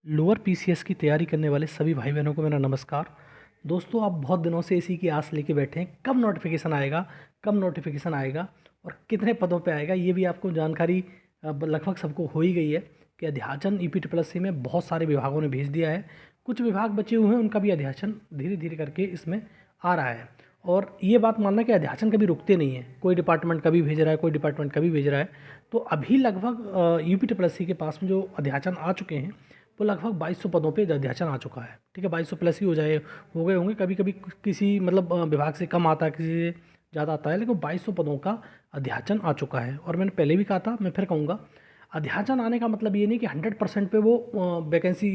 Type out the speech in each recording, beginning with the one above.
Lower PCS की तैयारी करने वाले सभी भाई बहनों को मेरा नमस्कार। दोस्तों, आप बहुत दिनों से इसी की आस लेके बैठे हैं, कब नोटिफिकेशन आएगा, कब नोटिफिकेशन आएगा और कितने पदों पे आएगा। ये भी आपको जानकारी अब लगभग सबको हो ही गई है कि अध्याचन ईपीट्रिपलएससी में बहुत सारे विभागों ने भेज दिया है। कुछ विभाग बचे हुए हैं, उनका भी अध्याचन धीरे धीरे करके इसमें आ रहा है। और ये बात मानना कि अध्याचन कभी रुकते नहीं है, कोई डिपार्टमेंट कभी भेज रहा है, कोई डिपार्टमेंट कभी भेज रहा है। तो अभी लगभग यूपीट्रिपलएससी के पास में जो अध्याचन आ चुके हैं वो लगभग 2200 पदों पे अध्याचन आ चुका है। ठीक है, 2200 प्लस ही हो गए होंगे। कभी कभी किसी मतलब विभाग से कम आता है, किसी से ज़्यादा आता है, लेकिन 2200 पदों का अध्याचन आ चुका है। और मैंने पहले भी कहा था, मैं फिर कहूँगा, अध्याचन आने का मतलब ये नहीं कि 100% पे वो वैकेंसी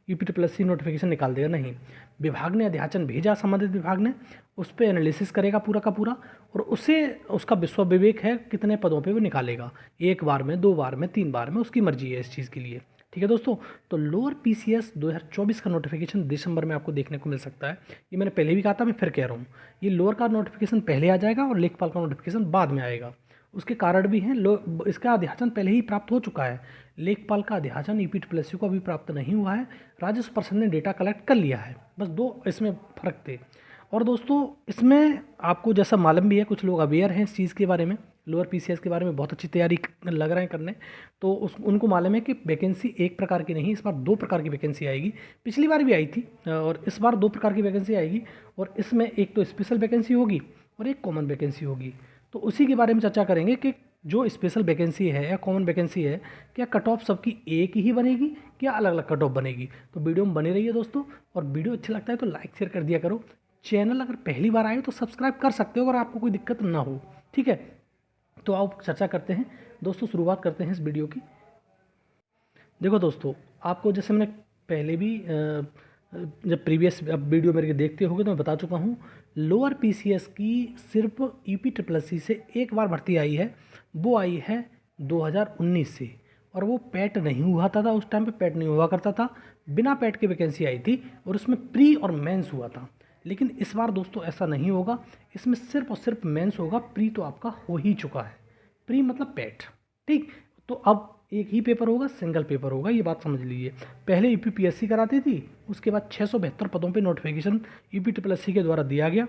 यूपीट्रिपलएससी नोटिफिकेशन निकाल देगा, नहीं। विभाग ने अध्याचन भेजा, संबंधित विभाग ने उस पर एनालिसिस करेगा पूरा का पूरा, और उसे उसका विश्व विवेक है कितने पदों पे वो निकालेगा, एक बार में, 2 बार में, 3 बार में, उसकी मर्जी है इस चीज़ के लिए। ठीक है दोस्तों, तो लोअर पीसीएस 2024 का नोटिफिकेशन दिसंबर में आपको देखने को मिल सकता है। ये मैंने पहले भी कहा था, मैं फिर कह रहा हूँ, ये लोअर का नोटिफिकेशन पहले आ जाएगा और लेखपाल का नोटिफिकेशन बाद में आएगा। उसके कारण भी हैं, इसका अध्याचन पहले ही प्राप्त हो चुका है। लेखपाल का अध्याचन ईपीट्रिपलएससी को अभी प्राप्त नहीं हुआ है। राजस्व पर्षद ने डेटा कलेक्ट कर लिया है, बस 2 इसमें फ़र्क थे। और दोस्तों, इसमें आपको जैसा मालूम भी है, कुछ लोग अवेयर हैं इस चीज़ के बारे में, लोअर पीसीएस के बारे में बहुत अच्छी तैयारी लग रहे हैं करने। तो उनको मालूम है कि वैकेंसी एक प्रकार की नहीं, इस बार 2 प्रकार की वैकेंसी आएगी। पिछली बार भी आई थी और इस बार 2 प्रकार की वैकेंसी आएगी। और इसमें एक तो स्पेशल वैकेंसी होगी और एक कॉमन वैकेंसी होगी। तो उसी के बारे में चर्चा करेंगे कि जो स्पेशल वैकेंसी है या कॉमन वैकेंसी है, क्या कट ऑफ सबकी एक ही बनेगी, क्या अलग अलग कट ऑफ बनेगी। तो वीडियो में बने रहिए दोस्तों, और वीडियो अच्छा लगता है तो लाइक शेयर कर दिया करो। चैनल अगर पहली बार आए तो सब्सक्राइब कर सकते हो अगर आपको कोई दिक्कत ना हो। ठीक है, तो आओ चर्चा करते हैं दोस्तों, शुरुआत करते हैं इस वीडियो की। देखो दोस्तों, आपको जैसे मैंने पहले भी जब प्रीवियस अब वीडियो मेरे के देखते होगे तो मैं बता चुका हूँ, लोअर पीसीएस की सिर्फ ईपीट्रिपलएससी से एक बार भर्ती आई है। वो आई है 2019 से, और वो पैट नहीं हुआ था उस टाइम पे पैट नहीं हुआ करता था, बिना पैट के वैकेंसी आई थी, और उसमें प्री और मेंस हुआ था। लेकिन इस बार दोस्तों ऐसा नहीं होगा, इसमें सिर्फ और सिर्फ मेंस होगा, प्री तो आपका हो ही चुका है। प्री मतलब पैट। ठीक, तो अब एक ही पेपर होगा, सिंगल पेपर होगा, ये बात समझ लीजिए। पहले यूपीपीएससी कराती थी, उसके बाद 672 पदों पे नोटिफिकेशन यूपीट्रिपलएससी के द्वारा दिया गया।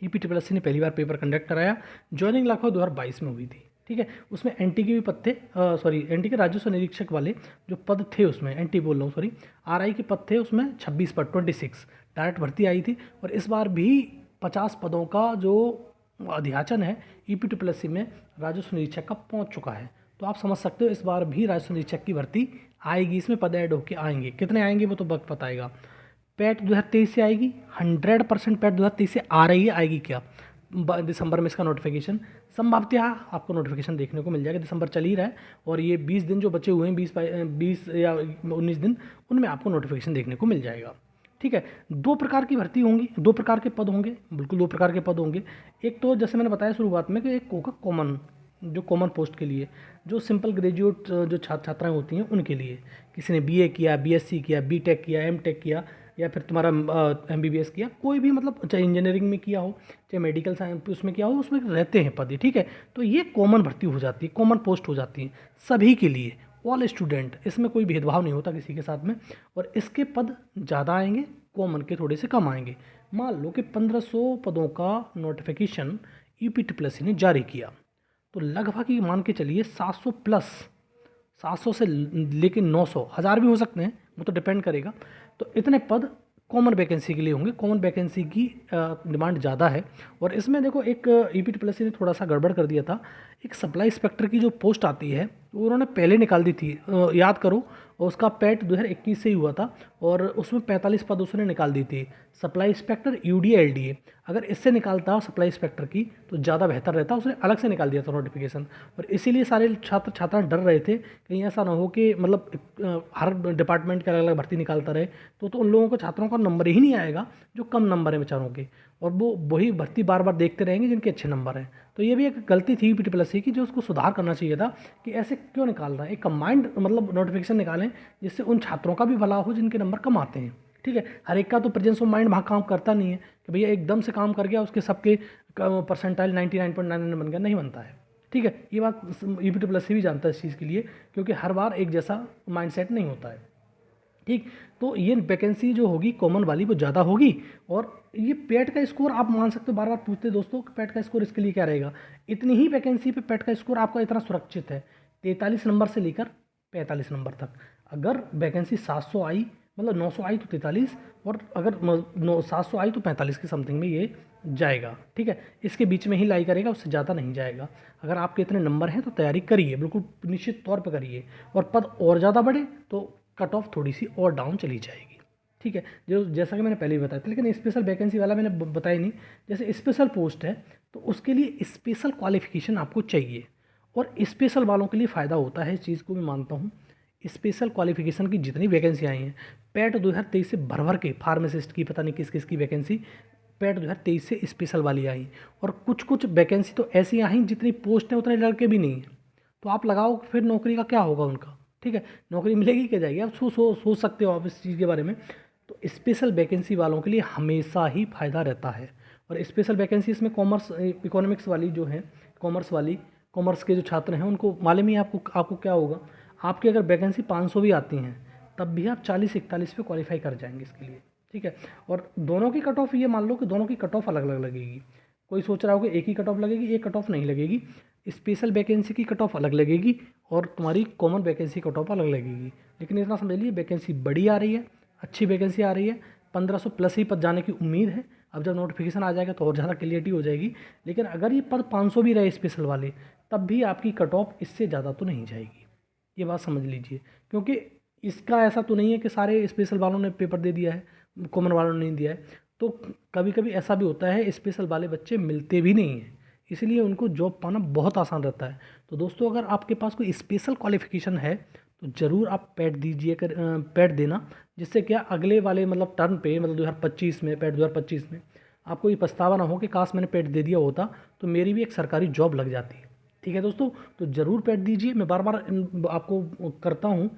यूपीट्रिपलएससी ने पहली बार पेपर कंडक्ट कराया, ज्वाइनिंग लगभग 2022 में हुई थी। ठीक है, उसमें एनटी के भी पद थे, सॉरी एनटी के राजस्व निरीक्षक वाले जो पद थे, उसमें एनटी बोल रहा हूँ, सॉरी आरआई के पद थे, उसमें 26 पद, 26 डायरेक्ट भर्ती आई थी। और इस बार भी 50 पदों का जो अध्याचन है ईपीट्रिपलएससी में राजस्व निरीक्षक का पहुंच चुका है। तो आप समझ सकते हो इस बार भी राजस्व निरीक्षक की भर्ती आएगी, इसमें पद ऐड होकर आएंगे। कितने आएंगे वो तो वक्त बताएगा। पैट 2023 से आएगी, 100% पैट 2023 से आ रही है, आएगी क्या दिसंबर में इसका नोटिफिकेशन संभावतः आपको नोटिफिकेशन देखने को मिल जाएगा। दिसंबर चल ही रहा है और ये 20 दिन जो बचे हुए हैं, 20 या 19 दिन, उनमें आपको नोटिफिकेशन देखने को मिल जाएगा। ठीक है, 2 प्रकार की भर्ती होंगी, 2 प्रकार के पद होंगे, बिल्कुल 2 प्रकार के पद होंगे। एक तो जैसे मैंने बताया शुरुआत में कि एक होगा कॉमन, जो कॉमन पोस्ट के लिए, जो सिंपल ग्रेजुएट जो छात्र छात्राएँ होती हैं उनके लिए, किसी ने बीए किया, बीएससी किया, बीटेक किया, एमटेक किया, या फिर तुम्हारा एमबीबीएस किया, कोई भी मतलब, चाहे इंजीनियरिंग में किया हो, चाहे मेडिकल साइंस उसमें किया हो, उसमें रहते हैं पद। ठीक है, तो ये कॉमन भर्ती हो जाती है, कॉमन पोस्ट हो जाती है सभी के लिए, ऑल स्टूडेंट, इसमें कोई भेदभाव नहीं होता किसी के साथ में। और इसके पद ज़्यादा आएंगे, कॉमन के थोड़े से कम आएंगे। मान लो कि 1500 पदों का नोटिफिकेशन ईपीट्रिपलएससी ने जारी किया, तो लगभग ये मान के चलिए 700 प्लस, 700 से लेकिन 900, 1000 भी हो सकते हैं, वो तो डिपेंड करेगा। तो इतने पद कॉमन वैकेंसी के लिए होंगे, कॉमन वैकेंसी की डिमांड ज़्यादा है। और इसमें देखो, एक ईपीट्रिपलएससी ने थोड़ा सा गड़बड़ कर दिया था। एक सप्लाई इंस्पेक्टर की जो पोस्ट आती है वो उन्होंने पहले निकाल दी थी, याद करो, और उसका पैट 2021 से ही हुआ था, और उसमें 45 पद उसने निकाल दी थी, सप्लाई इंस्पेक्टर यूडीए एलडीए। अगर इससे निकालता सप्लाई इंस्पेक्टर की तो ज़्यादा बेहतर रहता, उसने अलग से निकाल दिया था नोटिफिकेशन। और इसीलिए सारे छात्र छात्राएँ डर रहे थे कहीं ऐसा ना हो कि मतलब हर डिपार्टमेंट के अलग अलग भर्ती निकालता रहे, तो उन लोगों को, छात्रों का नंबर ही नहीं आएगा जो कम नंबर है बेचारों के, और वो वही भर्ती बार बार देखते रहेंगे जिनके अच्छे नंबर हैं। तो ये भी एक गलती थी ईपीट्रिपलएससी की, जो उसको सुधार करना चाहिए था कि ऐसे क्यों निकाल रहा है। एक कंबाइंड मतलब नोटिफिकेशन निकालें जिससे उन छात्रों का भी भला हो जिनके नंबर कम आते हैं। ठीक है, हर एक का तो प्रेजेंस ऑफ माइंड वहाँ काम करता नहीं है कि भैया एकदम से काम कर गया, उसके सबके परसेंटाइल 99.99 बन गया, नहीं बनता है। ठीक है, ये बात ईपीट्रिपलएससी भी जानता है इस चीज़ के लिए, क्योंकि हर बार एक जैसा माइंडसेट नहीं होता है। ठीक। तो ये वैकेंसी जो होगी कॉमन वाली वो ज़्यादा होगी। और ये पैट का स्कोर आप मान सकते हो, बार बार पूछते हैं दोस्तों कि पैट का स्कोर इसके लिए क्या रहेगा। इतनी ही वैकेंसी पे पैट का स्कोर आपका इतना सुरक्षित है, 43 नंबर से लेकर 45 नंबर तक। अगर वैकेंसी 700 आई, मतलब 900 आई तो 43, और अगर 700 आई तो 45 के समथिंग में ये जाएगा। ठीक है, इसके बीच में ही लाई करेगा, उससे ज़्यादा नहीं जाएगा। अगर आपके इतने नंबर हैं तो तैयारी करिए, बिल्कुल निश्चित तौर पर करिए। और पद और ज़्यादा बढ़े तो कट ऑफ थोड़ी सी और डाउन चली जाएगी। ठीक है, जो जैसा कि मैंने पहले ही बताया था, लेकिन स्पेशल वैकेंसी वाला मैंने बताया नहीं। जैसे स्पेशल पोस्ट है तो उसके लिए स्पेशल क्वालिफिकेशन आपको चाहिए, और स्पेशल वालों के लिए फ़ायदा होता है, इस चीज़ को मैं मानता हूँ। स्पेशल क्वालिफिकेशन की जितनी वैकेंसी आई हैं, पैट 2023 से भर भर के फार्मासिस्ट की पता नहीं किस किस की वैकेंसी पैट 2023 से स्पेशल वाली आई। और कुछ कुछ वैकेंसी तो ऐसी आई जितनी पोस्ट हैं उतने लड़के भी नहीं हैं। तो आप लगाओ, फिर नौकरी का क्या होगा उनका। ठीक है, नौकरी मिलेगी क्या जाएगी, आप सोच सकते हो आप इस चीज़ के बारे में। तो स्पेशल वैकेंसी वालों के लिए हमेशा ही फ़ायदा रहता है। और स्पेशल वैकेंसी इसमें कॉमर्स इकोनॉमिक्स वाली जो है, कॉमर्स के जो छात्र हैं उनको मालूम ही है। आपको क्या होगा, आपकी अगर वैकेंसी 500 भी आती हैं तब भी आप 40-41 पे क्वालिफाई कर जाएंगे इसके लिए। ठीक है, और दोनों की कट ऑफ, ये मान लो कि दोनों की कट ऑफ अलग अलग लगेगी। कोई सोच रहा होगा एक ही कट ऑफ लगेगी, एक कट ऑफ नहीं लगेगी। स्पेशल वैकेंसी की कट ऑफ अलग लगेगी और तुम्हारी कॉमन वैकेंसी कट ऑफ अलग लगेगी। लेकिन इतना समझ लीजिए, वैकेंसी बड़ी आ रही है, अच्छी वैकेंसी आ रही है, 1500 प्लस ही पद जाने की उम्मीद है। अब जब नोटिफिकेशन आ जाएगा तो और ज़्यादा क्लियरिटी हो जाएगी। लेकिन अगर ये पद 500 भी रहे स्पेशल वाले, तब भी आपकी कट ऑफ इससे ज़्यादा तो नहीं जाएगी, ये बात समझ लीजिए। क्योंकि इसका ऐसा तो नहीं है कि सारे स्पेशल वालों ने पेपर दे दिया है, कॉमन वालों ने नहीं दिया है। तो कभी कभी ऐसा भी होता है, स्पेशल वाले बच्चे मिलते भी नहीं हैं, इसलिए उनको जॉब पाना बहुत आसान रहता है। तो दोस्तों, अगर आपके पास कोई स्पेशल क्वालिफिकेशन है तो ज़रूर आप पैट दीजिए, पैट देना। जिससे क्या अगले वाले मतलब टर्न पे, मतलब 2025 में, पैट 2025 में आपको ये पछतावा ना हो कि काश मैंने पैट दे दिया होता तो मेरी भी एक सरकारी जॉब लग जाती। ठीक है दोस्तों, तो ज़रूर पैट दीजिए। मैं बार बार आपको करता हूँ,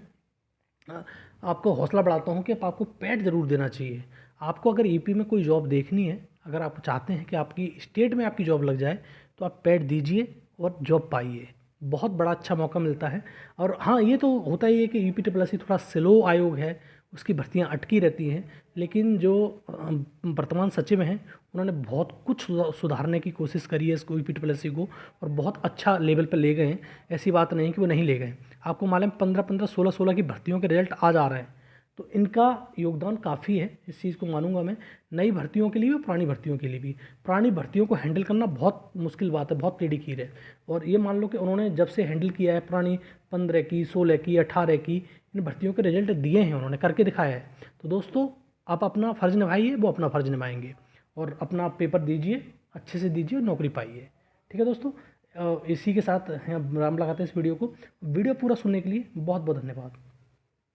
आपको हौसला बढ़ाता हूँ कि आपको पैट ज़रूर देना चाहिए। आपको अगर ईपी में कोई जॉब देखनी है, अगर आप चाहते हैं कि आपकी स्टेट में आपकी जॉब लग जाए, तो आप पैट दीजिए और जॉब पाइए। बहुत बड़ा अच्छा मौका मिलता है। और हाँ, ये तो होता ही है कि यूपीट्रिपलएससी थोड़ा स्लो आयोग है, उसकी भर्तियां अटकी रहती हैं। लेकिन जो वर्तमान सचिव हैं उन्होंने बहुत कुछ सुधारने की कोशिश करी है इसको, यूपीट्रिपलएससी को, और बहुत अच्छा लेवल पर ले गए हैं। ऐसी बात नहीं कि वो नहीं ले गए। आपको मालूम 15-15, 16-16 की भर्तियों के रिजल्ट आज आ रहे हैं। तो इनका योगदान काफ़ी है, इस चीज़ को मानूंगा मैं। नई भर्तियों के लिए और पुरानी भर्तियों के लिए भी। पुरानी भर्तियों को हैंडल करना बहुत मुश्किल बात है, बहुत टेढ़ी खीर है। और ये मान लो कि उन्होंने जब से हैंडल किया है पुरानी 15 की, 16 की, 18 की, इन भर्तियों के रिजल्ट दिए हैं, उन्होंने करके दिखाया है। तो दोस्तों, आप अपना फ़र्ज़ निभाइए, वो अपना फ़र्ज़ निभाएंगे, और अपना पेपर दीजिए, अच्छे से दीजिए और नौकरी पाइए। ठीक है दोस्तों, इसी के साथ राम लगाते हैं इस वीडियो को। वीडियो पूरा सुनने के लिए बहुत बहुत धन्यवाद।